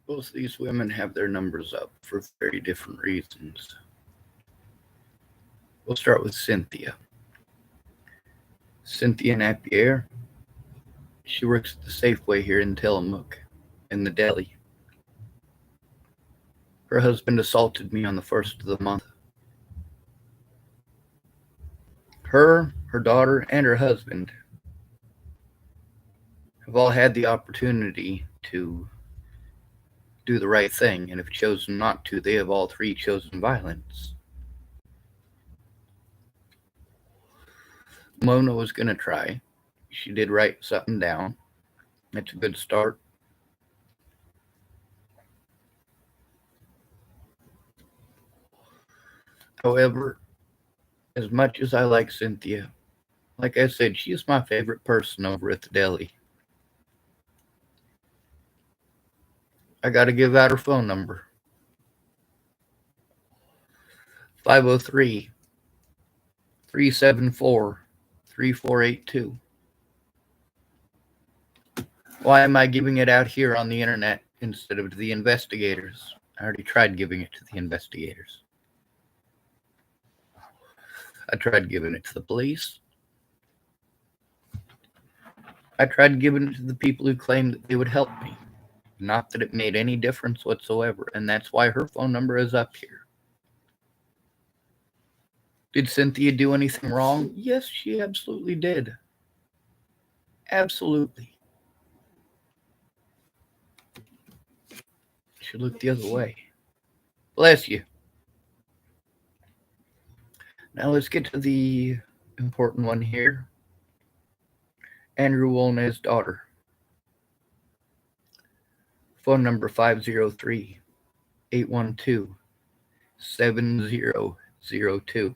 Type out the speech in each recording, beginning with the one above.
Both of these women have their numbers up for very different reasons. We'll start with Cynthia. Cynthia Napier. She works at the Safeway here in Tillamook, in the deli. Her husband assaulted me on the first of the month. Her daughter, and her husband have all had the opportunity to do the right thing, and have chosen not to. They have all three chosen violence. Mona was going to try. She did write something down. It's a good start. However, as much as I like Cynthia, like I said, she is my favorite person over at the deli. I got to give out her phone number: 503 374 3482. Why am I giving it out here on the internet instead of to the investigators? I already tried giving it to the investigators. I tried giving it to the police. I tried giving it to the people who claimed that they would help me. Not that it made any difference whatsoever, and that's why her phone number is up here. Did Cynthia do anything wrong? Yes, she absolutely did. Absolutely. She looked the other way. Bless you. Now let's get to the important one here. Andrew Wolnez's daughter. Phone number 503 812 7002.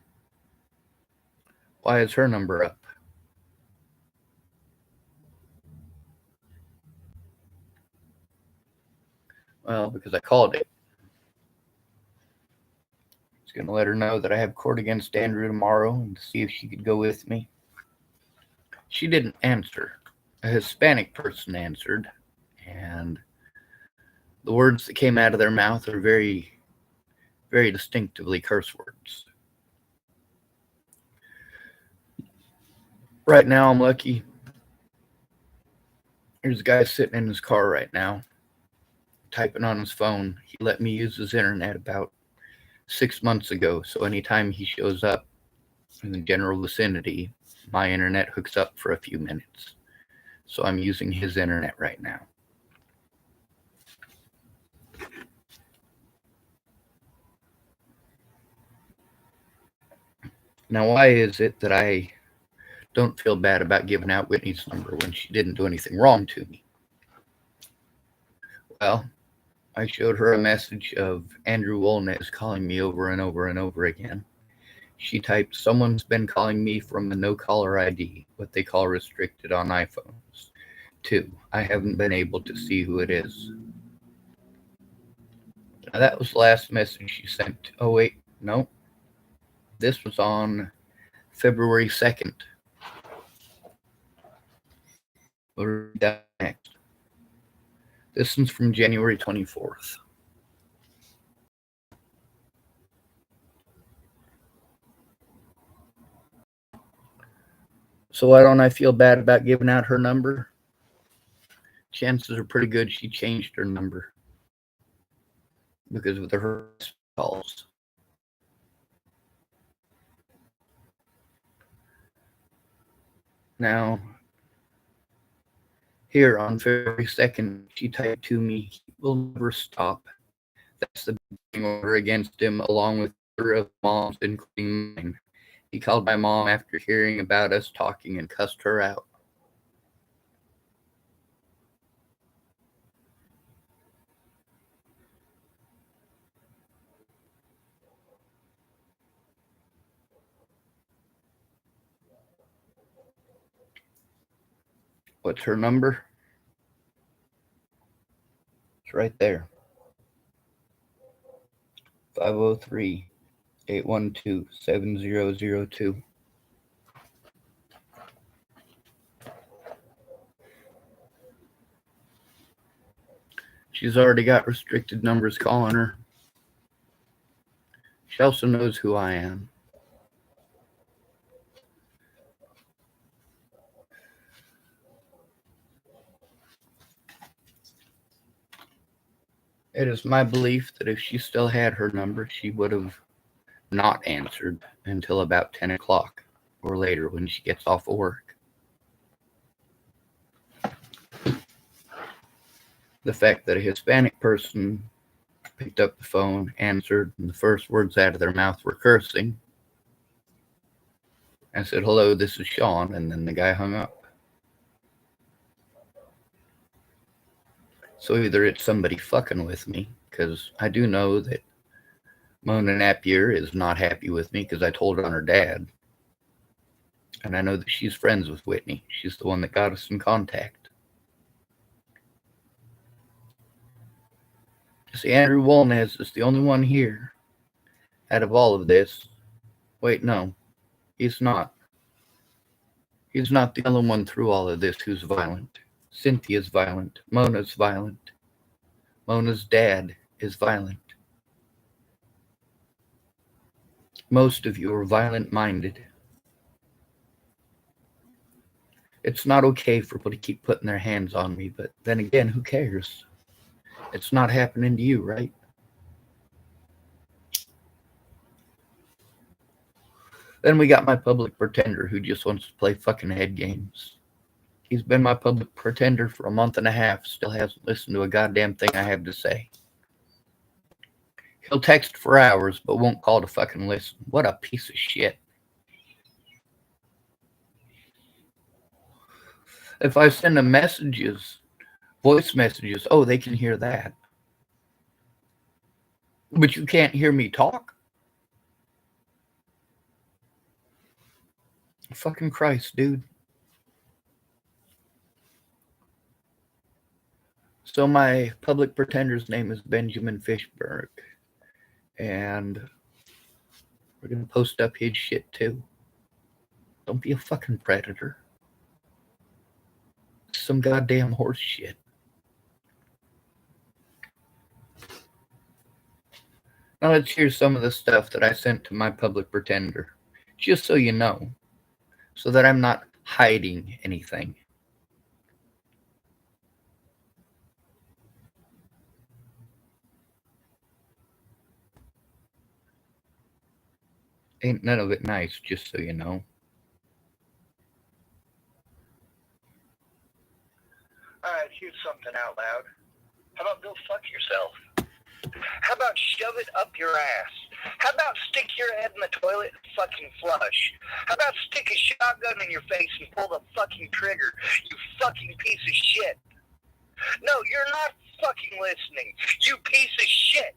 Why is her number up? Well, because I called it. I was going to let her know that I have court against Andrew tomorrow and see if she could go with me. She didn't answer. A Hispanic person answered, and the words that came out of their mouth are very, very distinctively curse words. Right now, I'm lucky. There's a guy sitting in his car right now, typing on his phone. He let me use his internet about 6 months ago, so anytime he shows up in the general vicinity, my internet hooks up for a few minutes. So I'm using his internet right now. Now, why is it that I don't feel bad about giving out Whitney's number when she didn't do anything wrong to me? Well, I showed her a message of Andrew Wolnez calling me over and over and over again. She typed, "Someone's been calling me from a no caller ID, what they call restricted on iPhones. 2. I haven't been able to see who it is." Now, that was the last message she sent. Oh, wait, no. This was on February 2nd. We'll read that next. This one's from January 24th. So why don't I feel bad about giving out her number? Chances are pretty good she changed her number because of the harassment calls. Now, here on February 2nd, she typed to me, "He will never stop." That's the big order against him, along with other of mom's, including mine. He called my mom after hearing about us talking and cussed her out. What's her number? It's right there: 503 812 7002. She's already got restricted numbers calling her. She also knows who I am. It is my belief that if she still had her number, she would have not answered until about 10 o'clock or later when she gets off of work. The fact that a Hispanic person picked up the phone, answered, and the first words out of their mouth were cursing. I said, "Hello, this is Sean," and then the guy hung up. So either it's somebody fucking with me, because I do know that Mona Napiers is not happy with me because I told on her dad. And I know that she's friends with Whitney. She's the one that got us in contact. See, Andrew Wolnez is the only one here out of all of this. Wait, no, he's not. He's not the only one through all of this who's violent. Cynthia's violent. Mona's violent. Mona's dad is violent. Most of you are violent-minded. It's not okay for people to keep putting their hands on me, but then again, who cares? It's not happening to you, right? Then we got my public pretender who just wants to play fucking head games. He's been my public pretender for a month and a half, still hasn't listened to a goddamn thing I have to say. He'll text for hours, but won't call to fucking listen. What a piece of shit. If I send them messages, voice messages, oh, they can hear that. But you can't hear me talk? Fucking Christ, dude. So my public pretender's name is Benjamin Fishberg. And we're going to post up his shit too. Don't be a fucking predator. Some goddamn horse shit. Now let's hear some of the stuff that I sent to my public pretender. Just so you know. So that I'm not hiding anything. Ain't none of it nice, just so you know. Alright, here's something out loud. How about go fuck yourself? How about shove it up your ass? How about stick your head in the toilet and fucking flush? How about stick a shotgun in your face and pull the fucking trigger, you fucking piece of shit? No, you're not fucking listening, you piece of shit.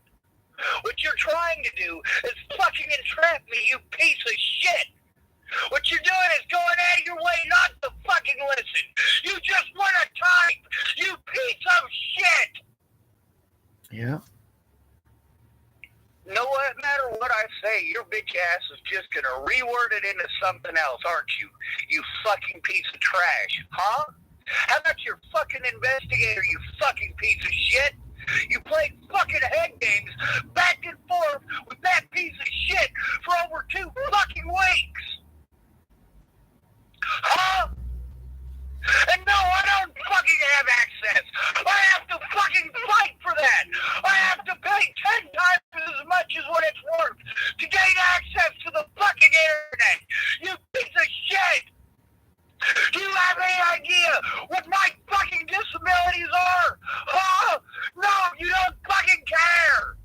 What you're trying to do is fucking entrap me, you piece of shit. What you're doing is going out of your way not to fucking listen. You just want to type, you piece of shit. Yeah. No matter what I say, your bitch ass is just going to reword it into something else, aren't you? You fucking piece of trash, huh? How about your fucking investigator, you fucking piece of shit? You played fucking head games back and forth with that piece of shit for over 2 fucking weeks. Huh? And no, I don't fucking have access. I have to fucking fight for that. I have to pay 10 times as much as what it's worth to gain access to the fucking internet. You piece of shit. Do you have any idea what my fucking disabilities are? Huh? No, you don't fucking care.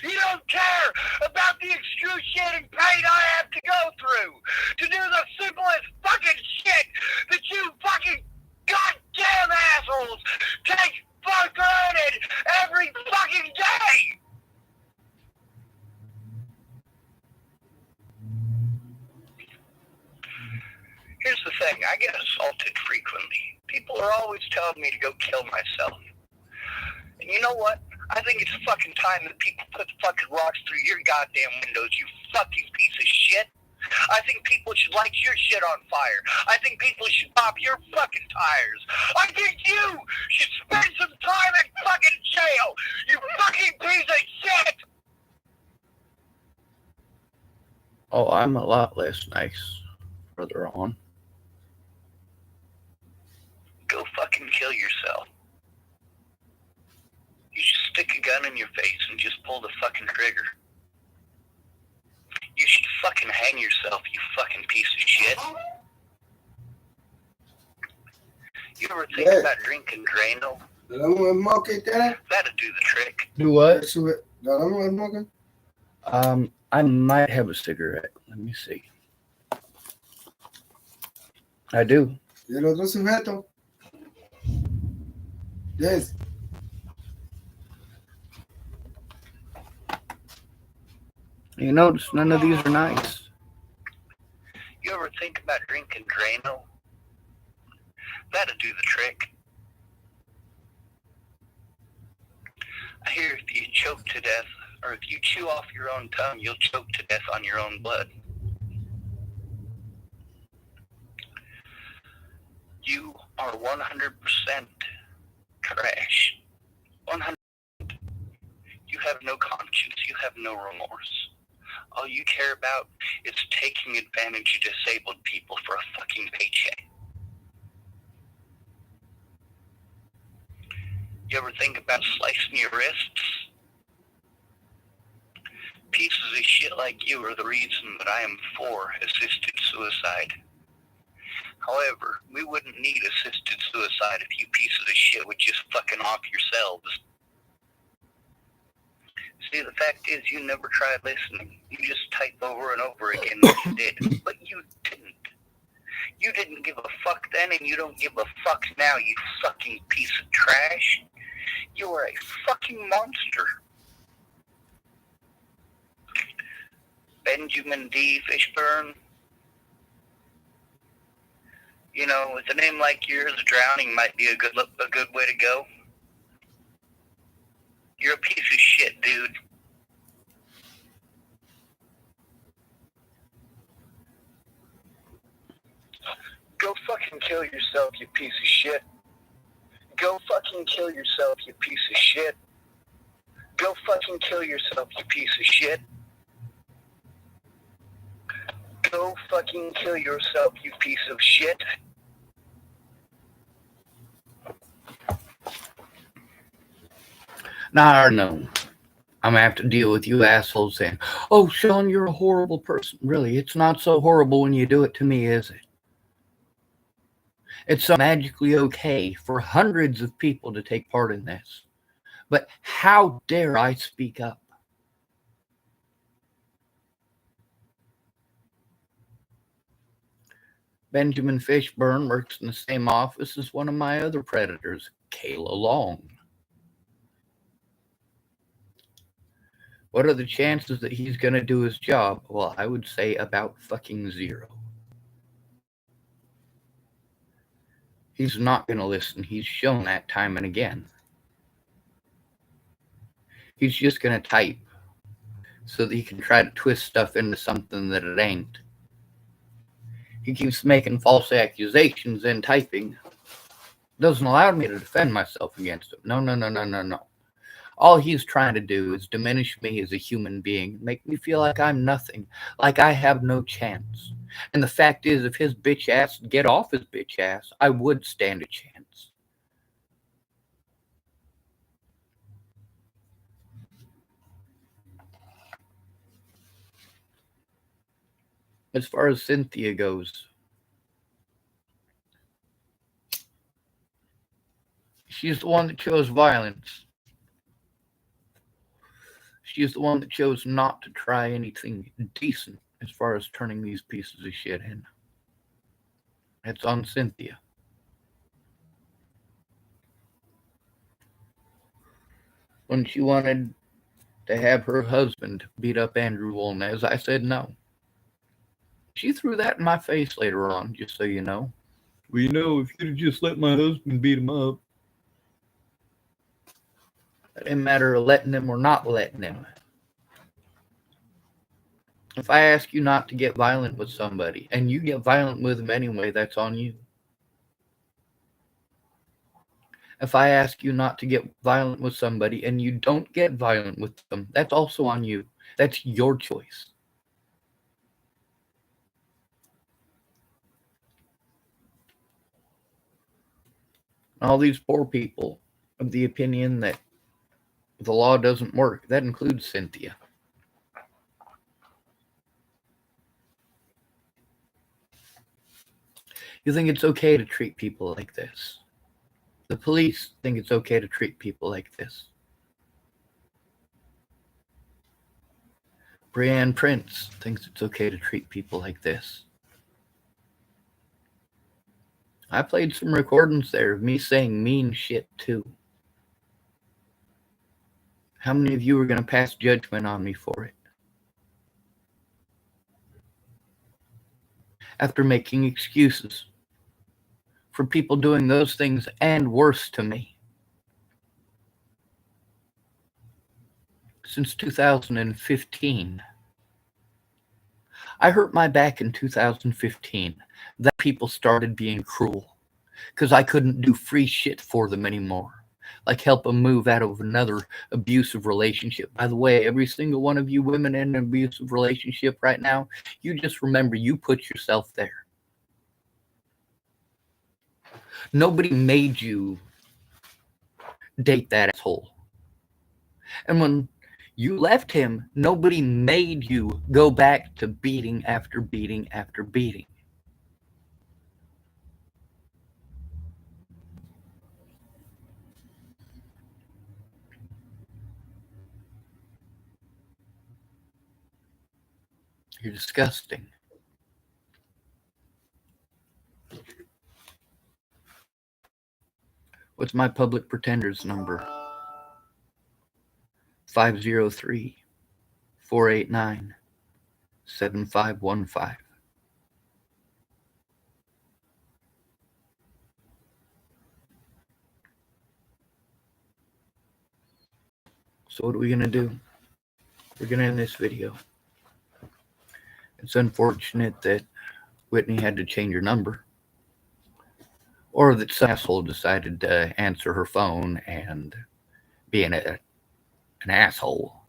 You don't care about the excruciating pain I have to go through to do the simplest fucking shit that you fucking goddamn assholes take for granted every fucking day. Here's the thing, I get assaulted frequently. People are always telling me to go kill myself. And you know what? I think it's fucking time that people put fucking rocks through your goddamn windows, you fucking piece of shit. I think people should light your shit on fire. I think people should pop your fucking tires. I think you should spend some time in fucking jail, you fucking piece of shit! Oh, I'm a lot less nice further on. Go fucking kill yourself. You should stick a gun in your face and just pull the fucking trigger. You should fucking hang yourself, you fucking piece of shit. You ever think about drinking Drano? That'd do the trick. Do what? I might have a cigarette. Let me see. I do. ¿Y el otro sujeto? Yes. You notice none of these are nice. You ever think about drinking Drano? That'd do the trick. I hear if you choke to death, or if you chew off your own tongue, you'll choke to death on your own blood. You are 100% trash. 100%. You have no conscience. You have no remorse. All you care about is taking advantage of disabled people for a fucking paycheck. You ever think about slicing your wrists? Pieces of shit like you are the reason that I am for assisted suicide. However, we wouldn't need assisted suicide if you pieces of shit would just fucking off yourselves. See, the fact is, you never tried listening. You just type over and over again what you did. But you didn't. You didn't give a fuck then, and you don't give a fuck now, you fucking piece of trash. You are a fucking monster. Benjamin D. Fishburne. You know, with a name like yours, drowning might be a good way to go. You're a piece of shit, dude. Go fucking kill yourself, you piece of shit. Go fucking kill yourself, you piece of shit. Go fucking kill yourself, you piece of shit. Go fucking kill yourself, you piece of shit. Now, no. I'm going to have to deal with you assholes saying, oh, Sean, you're a horrible person. Really, it's not so horrible when you do it to me, is it? It's so magically okay for hundreds of people to take part in this. But how dare I speak up? Benjamin Fishburne works in the same office as one of my other predators, Kayla Long. What are the chances that he's going to do his job? Well, I would say about fucking zero. He's not going to listen. He's shown that time and again. He's just going to type so that he can try to twist stuff into something that it ain't. He keeps making false accusations in typing. Doesn't allow me to defend myself against him. No. All he's trying to do is diminish me as a human being, make me feel like I'm nothing, like I have no chance. And the fact is, if his bitch ass would get off his bitch ass, I would stand a chance. As far as Cynthia goes, she's the one that chose violence. She's the one that chose not to try anything decent as far as turning these pieces of shit in. It's on Cynthia. When she wanted to have her husband beat up Andrew Wolnez, I said no. She threw that in my face later on, just so you know. Well, you know, if you'd have just let my husband beat him up. It didn't matter letting him or not letting him. If I ask you not to get violent with somebody and you get violent with them anyway, that's on you. If I ask you not to get violent with somebody and you don't get violent with them, that's also on you. That's your choice. All these poor people of the opinion that the law doesn't work, that includes Cynthia. You think it's okay to treat people like this. The police think it's okay to treat people like this. Brianne Prince thinks it's okay to treat people like this. I played some recordings there of me saying mean shit too. How many of you are going to pass judgment on me for it? After making excuses for people doing those things and worse to me. Since 2015. I hurt my back in 2015. That people started being cruel because I couldn't do free shit for them anymore. Like help them move out of another abusive relationship. By the way, every single one of you women in an abusive relationship right now, you just remember you put yourself there. Nobody made you date that asshole. And when you left him, nobody made you go back to beating after beating after beating. You're disgusting. What's my public pretender's number? 503-489-7515. So what are we going to do? We're going to end this video. It's unfortunate that Whitney had to change her number. Or that some asshole decided to answer her phone and be an asshole.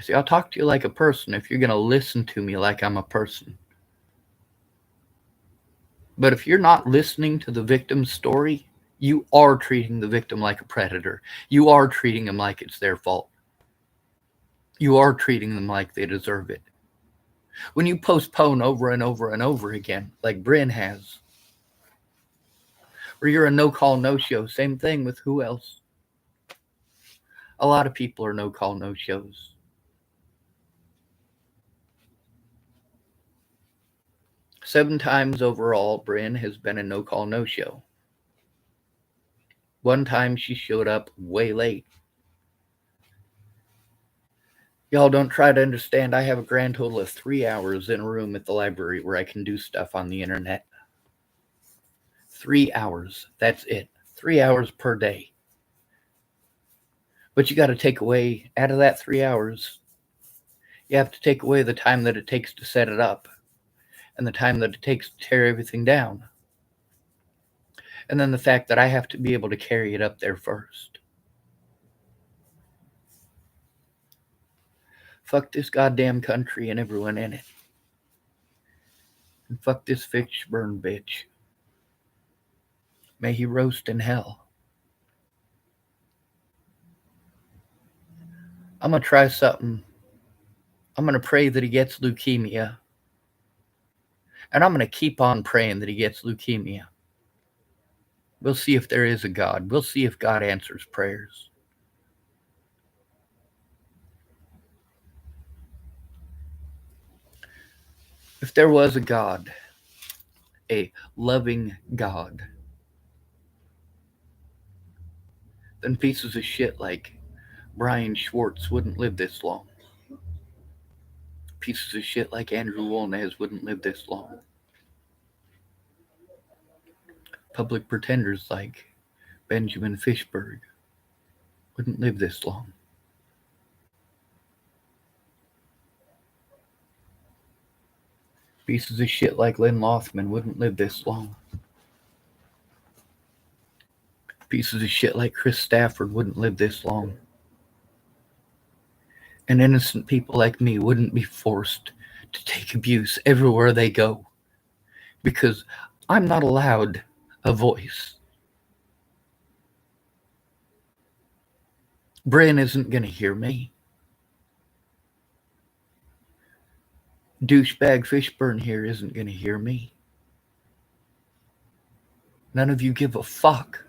See, I'll talk to you like a person if you're going to listen to me like I'm a person. But if you're not listening to the victim's story, you are treating the victim like a predator. You are treating them like it's their fault. You are treating them like they deserve it. When you postpone over and over and over again, like Bryn has, or you're a no-call, no-show, same thing with who else? A lot of people are no-call, no-shows. Seven times overall, Bryn has been a no-call, no-show. One time she showed up way late. Y'all don't try to understand. I have a grand total of 3 hours in a room at the library where I can do stuff on the internet. 3 hours. That's it. 3 hours per day. But you got to take away, out of that 3 hours, you have to take away the time that it takes to set it up and the time that it takes to tear everything down. And then the fact that I have to be able to carry it up there first. Fuck this goddamn country and everyone in it. And fuck this Fishburne bitch. May he roast in hell. I'm going to try something. I'm going to pray that he gets leukemia. And I'm going to keep on praying that he gets leukemia. We'll see if there is a God. We'll see if God answers prayers. If there was a God, a loving God, then pieces of shit like Brian Schwartz wouldn't live this long. Pieces of shit like Andrew Wolnez wouldn't live this long. Public pretenders like Benjamin Fishburne wouldn't live this long. Pieces of shit like Lynn Lothman wouldn't live this long. Pieces of shit like Chris Stafford wouldn't live this long. And innocent people like me wouldn't be forced to take abuse everywhere they go. Because I'm not allowed a voice. Bren isn't going to hear me. Douchebag Fishburne here isn't going to hear me. None of you give a fuck